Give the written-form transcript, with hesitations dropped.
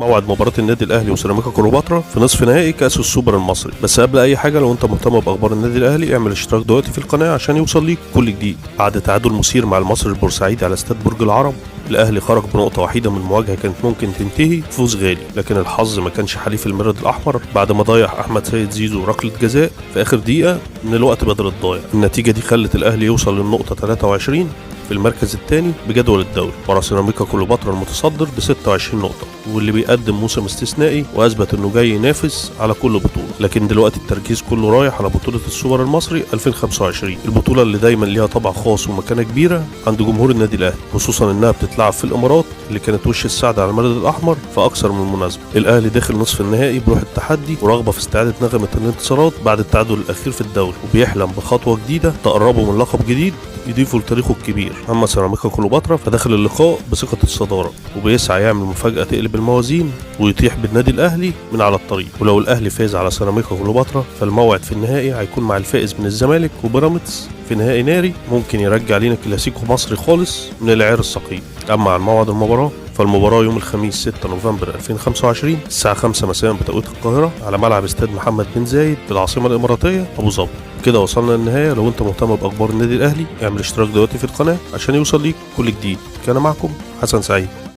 موعد مباراة النادي الأهلي وسيراميكا كليوباترا في نصف نهائي كأس السوبر المصري. بس قبل أي حاجة، لو أنت مهتم بأخبار النادي الأهلي اعمل اشتراك دلوقتي في القناة عشان يوصل ليك كل جديد. بعد تعادل مثير مع المصري البورسعيدي على استاد برج العرب، الأهلي خرج بنقطة وحيدة من مواجهة كانت ممكن تنتهي فوز غالي، لكن الحظ ما كانش حليف المرد الأحمر بعد ما ضيع أحمد سيد زيزو ركلة جزاء في آخر دقيقة من الوقت بدل الضايع. النتيجة دي خلت الأهلي يوصل للنقطة 23 في المركز الثاني بجدول الدوري، ورا سيراميكا كليوباترا المتصدر ب 26 نقطة، واللي بيقدم موسم استثنائي واثبت انه جاي ينافس على كل بطولة. لكن دلوقتي التركيز كله رايح على بطولة السوبر المصري 2025، البطولة اللي دايما ليها طابع خاص ومكانة كبيرة عند جمهور النادي الاهلي، خصوصا انها بتتلعب في الامارات اللي كانت وش السعد على المرد الاحمر في اكثر من مناسبة. الاهلي داخل نصف النهائي بروح التحدي ورغبة في استعادة نغمة الانتصارات بعد التعادل الاخير في الدوري، وبيحلم بخطوة جديدة تقربه من لقب جديد يضيفه لتاريخه الكبير. اما سيراميكا كليوباترا فداخل اللقاء بثقة الصدارة وبيسعى يعمل مفاجأة تقلب الموازين ويطيح بالنادي الاهلي من على الطريق. ولو الاهلي فاز على سيراميكا كليوباترا فالموعد في النهائي هيكون مع الفائز من الزمالك وبيراميدز في نهائي ناري ممكن يرجع لينا كلاسيكو مصري خالص من العيار الثقيل. اما عن موعد المباراة فالمباراة يوم الخميس 6 نوفمبر 2025 الساعة 5 مساء بتوقيت القاهرة على ملعب استاد محمد بن زايد في العاصمة الإماراتية أبو ظبي. كده وصلنا للنهاية. لو أنت مهتم بأخبار النادي الأهلي اعمل اشتراك دلوقتي في القناة عشان يوصل ليك كل جديد. كان معكم حسن سعيد.